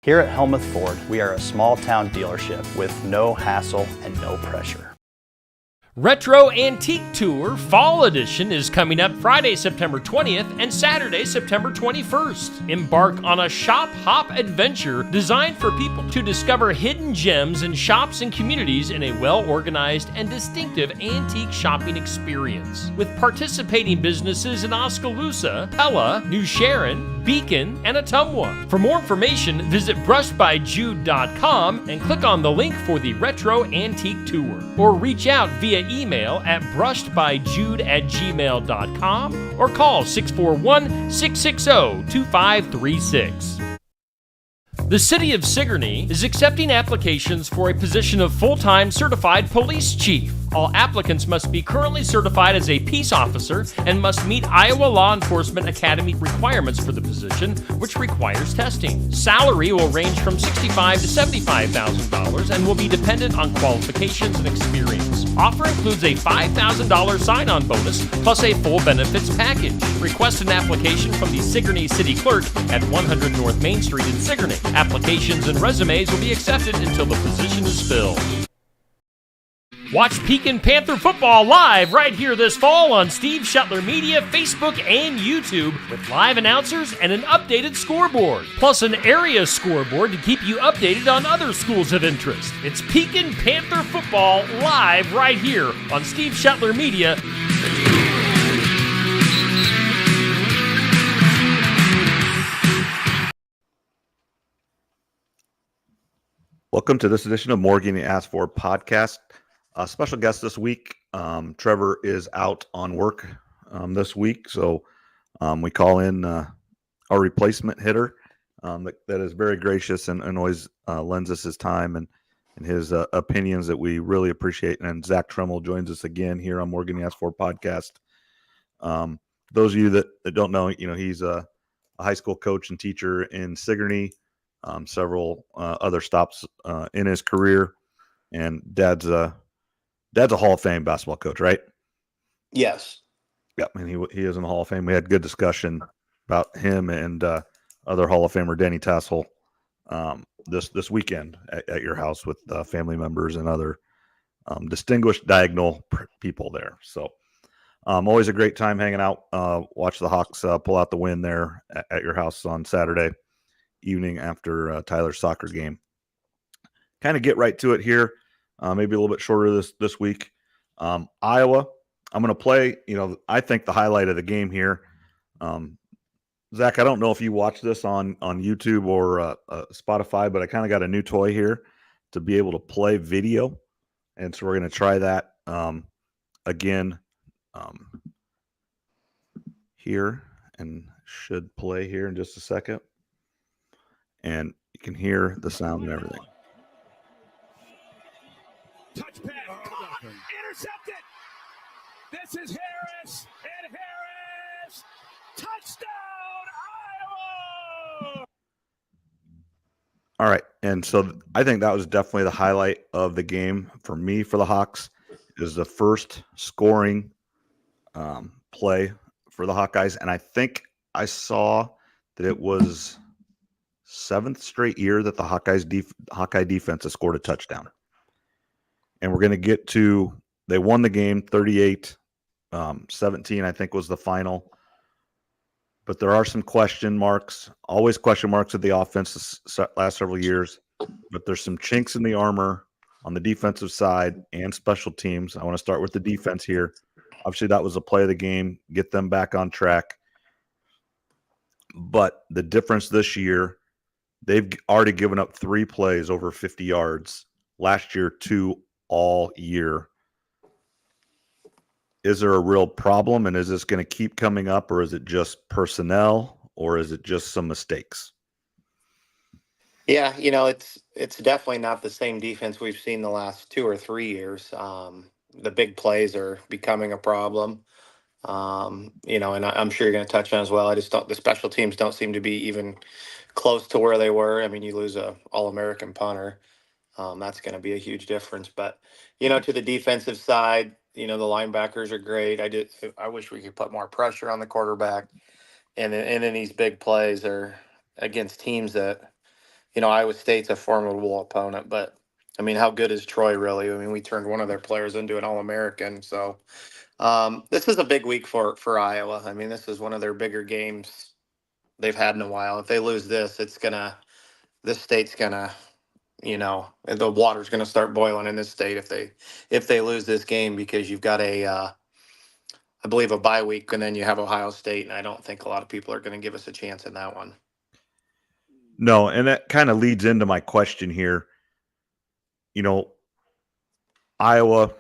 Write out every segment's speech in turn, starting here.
Here at Helmuth Ford, we are a small town dealership with no hassle and no pressure. Retro Antique Tour Fall Edition is coming up Friday, September 20th and Saturday, September 21st. Embark on a shop hop adventure designed for people to discover hidden gems in shops and communities in a well-organized and distinctive antique shopping experience. With participating businesses in Oskaloosa, Pella, New Sharon, Beacon, and Ottumwa. For more information, visit brushbyjude.com and click on the link for the Retro Antique Tour. Or reach out via email at brushedbyjude@gmail.com or call 641-660-2536. The City of Sigourney is accepting applications for a position of full-time certified police chief. All applicants must be currently certified as a peace officer and must meet Iowa Law Enforcement Academy requirements for the position, which requires testing. Salary will range from $65,000 to $75,000 and will be dependent on qualifications and experience. Offer includes a $5,000 sign-on bonus plus a full benefits package. Request an application from the Sigourney City Clerk at 100 North Main Street in Sigourney. Applications and resumes will be accepted until the position is filled. Watch Pekin Panther football live right here this fall on Steve Shetler Media, Facebook, and YouTube with live announcers and an updated scoreboard, plus an area scoreboard to keep you updated on other schools of interest. It's Pekin Panther football live right here on Steve Shetler Media. Welcome to this edition of More Getting Asked For podcast. A special guest this week. Trevor is out on work this week, so we call in our replacement hitter that is very gracious and always lends us his time and his opinions that we really appreciate. And Zach Tremmel joins us again here on More Getting Asked For podcast. Those of you that don't know, he's a high school coach and teacher in Sigourney, several other stops in his career, and Dad's a Hall of Fame basketball coach, right? Yes. Yep, and he is in the Hall of Fame. We had good discussion about him and other Hall of Famer Danny Tassel this weekend at your house with family members and other distinguished diagonal people there. So always a great time hanging out. Watch the Hawks pull out the win there at your house on Saturday evening after Tyler's soccer game. Kind of get right to it here. Maybe a little bit shorter this week. Iowa, I'm going to play, I think the highlight of the game here. Zach, I don't know if you watch this on YouTube or Spotify, but I kind of got a new toy here to be able to play video. And so we're going to try that again here, and should play here in just a second. And you can hear the sound and everything. Touch pass, intercepted. This is Harris, and Harris, touchdown, Iowa! All right, and so I think that was definitely the highlight of the game for me for the Hawks, is the first scoring play for the Hawkeyes, and I think I saw that it was 7th straight year that the Hawkeye defense has scored a touchdown. And we're going to get to, they won the game 38-17, I think was the final. But there are some question marks, always question marks of the offense the last several years. But there's some chinks in the armor on the defensive side and special teams. I want to start with the defense here. Obviously, that was a play of the game, get them back on track. But the difference this year, they've already given up 3 plays over 50 yards. Last year, 2 all year. Is there a real problem, and is this going to keep coming up, or is it just personnel, or is it just some mistakes? Yeah, it's definitely not the same defense we've seen the last 2 or 3 years. The big plays are becoming a problem. And I'm sure you're going to touch on it as well. I just don't. The special teams don't seem to be even close to where they were. I mean, you lose a All-American punter. That's going to be a huge difference. But, to the defensive side, the linebackers are great. I wish we could put more pressure on the quarterback. And then these big plays are against teams that, Iowa State's a formidable opponent, but I mean, how good is Troy really? I mean, we turned one of their players into an All-American. So this is a big week for Iowa. I mean, this is one of their bigger games they've had in a while. If they lose this, this state's gonna, the water's gonna start boiling in this state if they lose this game, because you've got I believe a bye week, and then you have Ohio State, and I don't think a lot of people are going to give us a chance in that one. No, and that kind of leads into my question here. Iowa,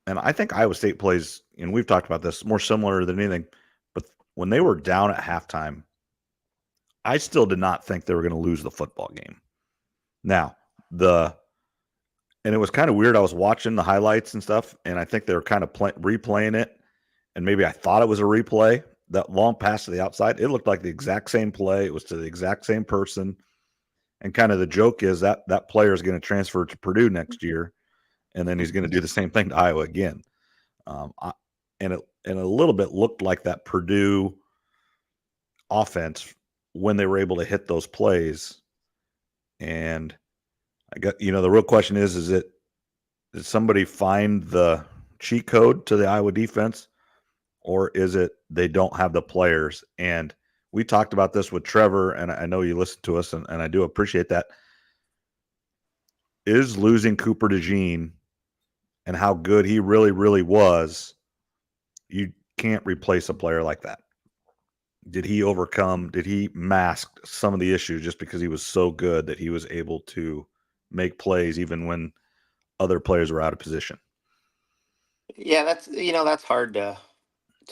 and I think Iowa State plays, and we've talked about this, more similar than anything, but when they were down at halftime, I still did not think they were going to lose the football game. Now, and it was kind of weird. I was watching the highlights and stuff, and I think they were kind of replaying it, and maybe I thought it was a replay. That long pass to the outside, it looked like the exact same play. It was to the exact same person. And kind of the joke is that player is going to transfer to Purdue next year, and then he's going to do the same thing to Iowa again. And a little bit looked like that Purdue offense when they were able to hit those plays. And I got, the real question is did somebody find the cheat code to the Iowa defense, or is it they don't have the players? And we talked about this with Trevor, and I know you listened to us, and I do appreciate that. Is losing Cooper DeJean and how good he really, really was, you can't replace a player like that. Did he mask some of the issues just because he was so good that he was able to make plays even when other players were out of position? Yeah, that's hard to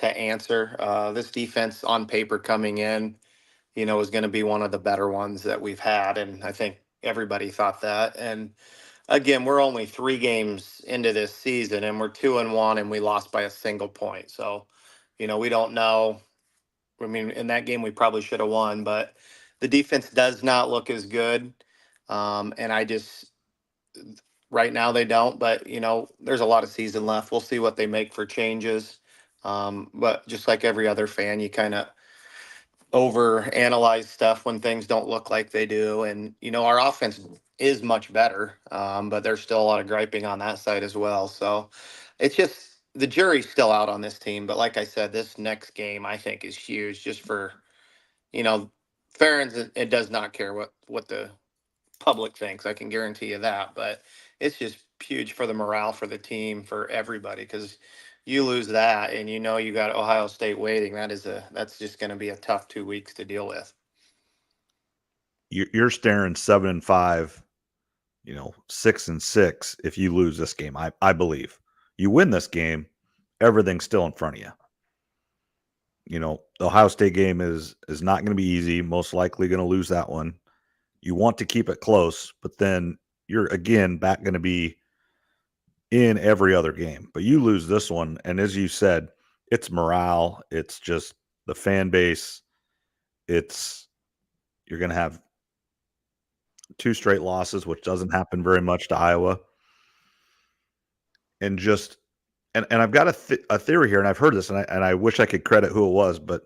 answer. This defense on paper coming in, is going to be one of the better ones that we've had, and I think everybody thought that. And again, we're only 3 games into this season, and we're 2-1, and we lost by a single point. So, we don't know. I mean, in that game, we probably should have won, but the defense does not look as good. And right now they don't, but there's a lot of season left. We'll see what they make for changes. But just like every other fan, you kind of over analyze stuff when things don't look like they do. And, our offense is much better, but there's still a lot of griping on that side as well. So it's just, the jury's still out on this team. But like I said, this next game I think is huge just for, Ferentz, it does not care what the public thinks. I can guarantee you that. But it's just huge for the morale for the team, for everybody, because you lose that and you got Ohio State waiting. That's just going to be a tough 2 weeks to deal with. You're staring 7-5, 6-6 if you lose this game. I believe you win this game, everything's still in front of you. The Ohio State game is not going to be easy. Most likely going to lose that one. You want to keep it close, but then you're again back going to be in every other game. But you lose this one, and as you said, it's morale. It's just the fan base. You're going to have 2 straight losses, which doesn't happen very much to Iowa. And I've got a theory here, and I've heard this, and I wish I could credit who it was, but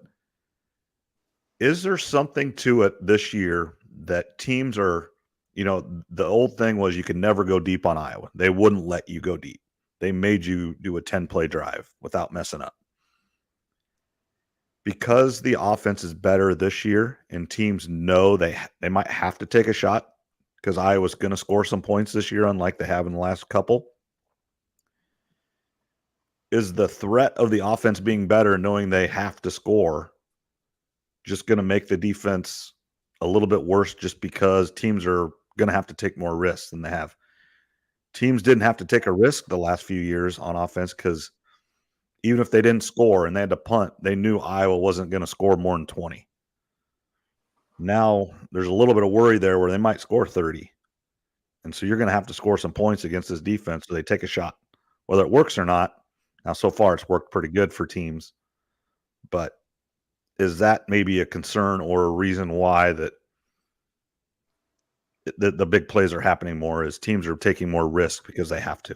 is there something to it this year that teams are, the old thing was you could never go deep on Iowa. They wouldn't let you go deep. They made you do a 10-play drive without messing up. Because the offense is better this year and teams know they might have to take a shot because Iowa's going to score some points this year, unlike they have in the last couple. Is the threat of the offense being better, knowing they have to score, just going to make the defense a little bit worse just because teams are going to have to take more risks than they have? Teams didn't have to take a risk the last few years on offense because even if they didn't score and they had to punt, they knew Iowa wasn't going to score more than 20. Now there's a little bit of worry there where they might score 30. And so you're going to have to score some points against this defense so they take a shot. Whether it works or not, now so far it's worked pretty good for teams. But is that maybe a concern or a reason why that the big plays are happening more, is teams are taking more risk because they have to?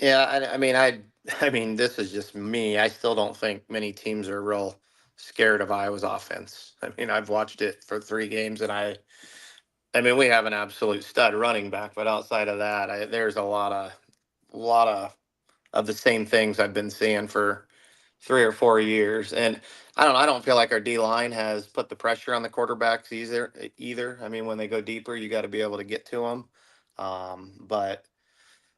Yeah, I mean, this is just me. I still don't think many teams are real scared of Iowa's offense. I mean, I've watched it for 3 games, and I mean, we have an absolute stud running back, but outside of that, there's a lot of the same things I've been seeing for 3 or 4 years. And I don't know, I don't feel like our D line has put the pressure on the quarterbacks either. I mean, when they go deeper, you got to be able to get to them. But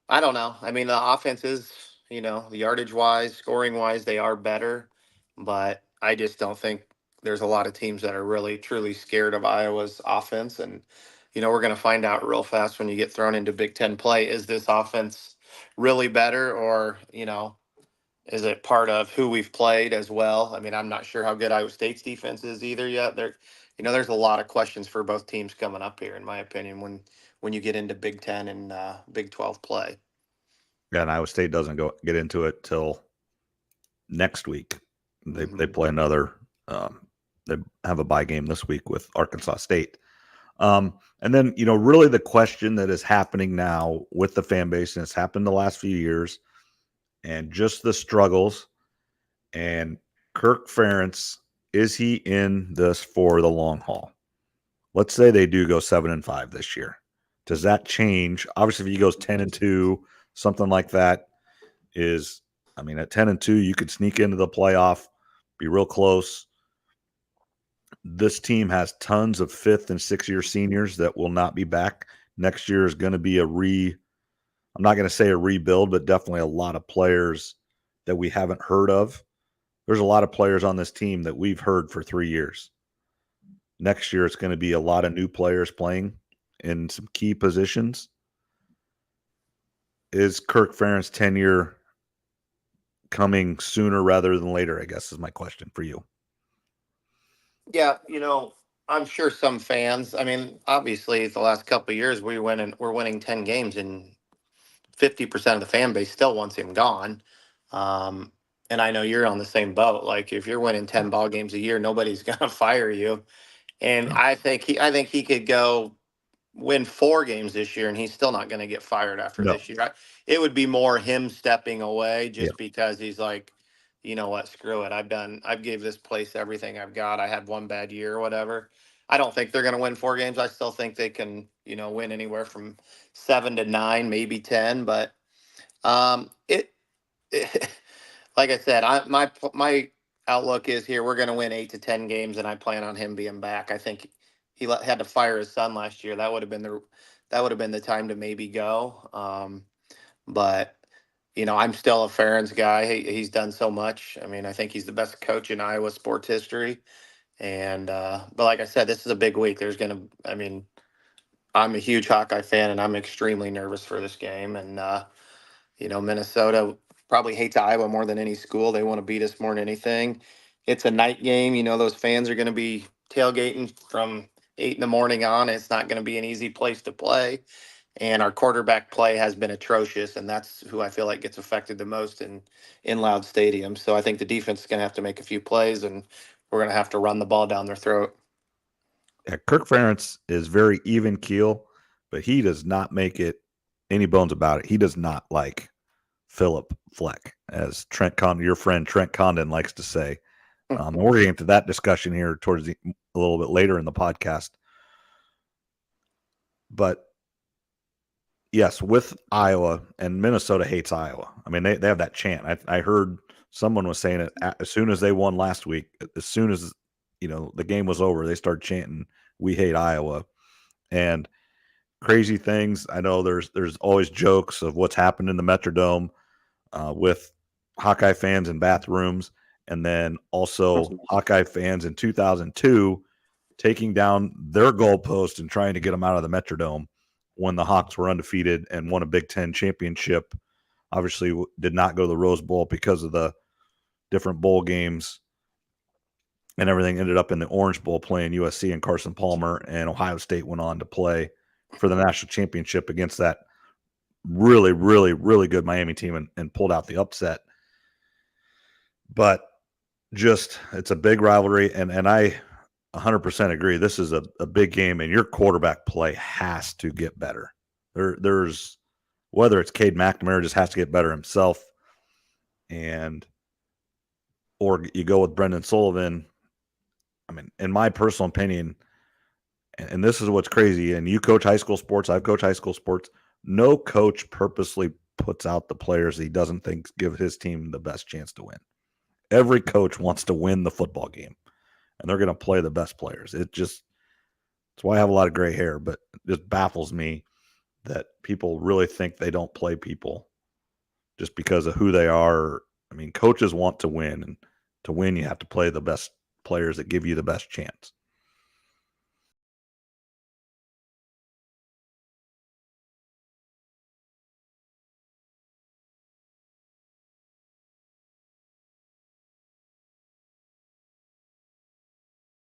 I don't know. I mean, the offense is, yardage wise, scoring wise, they are better, but I just don't think there's a lot of teams that are really truly scared of Iowa's offense. And, we're going to find out real fast when you get thrown into Big Ten play. Is this offense really better, or, is it part of who we've played as well? I mean, I'm not sure how good Iowa State's defense is either yet. There's a lot of questions for both teams coming up here, in my opinion, when you get into Big Ten and Big 12 play. Yeah, and Iowa State doesn't get into it till next week. They play another. They have a bye game this week with Arkansas State. And then, really the question that is happening now with the fan base, and it's happened the last few years, and just the struggles. And Kirk Ferentz, is he in this for the long haul? Let's say they do go 7-5 this year. Does that change? Obviously, if he goes 10-2, something like that is, I mean, at 10-2, you could sneak into the playoff, be real close. This team has tons of 5th and 6th year seniors that will not be back. Next year is going to be I'm not going to say a rebuild, but definitely a lot of players that we haven't heard of. There's a lot of players on this team that we've heard for 3 years. Next year, it's going to be a lot of new players playing in some key positions. Is Kirk Ferentz' tenure coming sooner rather than later, I guess, is my question for you. Yeah, I'm sure some fans, I mean, obviously the last couple of years we're winning 10 games, and 50% of the fan base still wants him gone. And I know you're on the same boat. Like, if you're winning 10 ball games a year, nobody's going to fire you. And I think he could go win 4 games this year, and he's still not going to get fired after this year. It would be more him stepping away just because he's like, you know what, screw it. I've gave this place everything I've got. I had one bad year or whatever. I don't think they're going to win 4 games. I still think they can, win anywhere from 7-9, maybe 10. But it like I said, my outlook is here. We're going to win 8 to 10 games, and I plan on him being back. I think he had to fire his son last year. That would have been the time to maybe go. But I'm still a Ferentz guy. He's done so much. I mean, I think he's the best coach in Iowa sports history. And but like I said, this is a big week. I'm a huge Hawkeye fan, and I'm extremely nervous for this game. And Minnesota probably hates Iowa more than any school. They want to beat us more than anything. It's a night game. Those fans are going to be tailgating from 8 a.m. on. It's not going to be an easy place to play. And our quarterback play has been atrocious, and that's who I feel like gets affected the most in loud stadiums. So I think the defense is going to have to make a few plays, and we're going to have to run the ball down their throat. Yeah, Kirk Ferentz is very even keel, but he does not make it any bones about it. He does not like Philip Fleck, as your friend Trent Condon likes to say. We're going to get into that discussion here towards a little bit later in the podcast. But yes, with Iowa, and Minnesota hates Iowa. I mean, they have that chant. I heard someone was saying it as soon as they won last week. As soon as the game was over, they started chanting, "We hate Iowa." And crazy things. I know there's always jokes of what's happened in the Metrodome with Hawkeye fans in bathrooms, and then also Hawkeye fans in 2002 taking down their goalpost and trying to get them out of the Metrodome when the Hawks were undefeated and won a Big Ten championship. Obviously did not go to the Rose Bowl because of the different bowl games, and everything ended up in the Orange Bowl playing USC and Carson Palmer, and Ohio State went on to play for the national championship against that really, really, really good Miami team and pulled out the upset. But just, it's a big rivalry, and I 100% agree. This is a big game, and your quarterback play has to get better. There's whether it's Cade McNamara just has to get better himself, or you go with Brendan Sullivan, I mean, in my personal opinion, and this is what's crazy, and you coach high school sports, I've coached high school sports, no coach purposely puts out the players he doesn't think give his team the best chance to win. Every coach wants to win the football game, and they're going to play the best players. That's why I have a lot of gray hair, but it just baffles me that people really think they don't play people just because of who they are. I mean, coaches want to win, and to win, you have to play the best players that give you the best chance.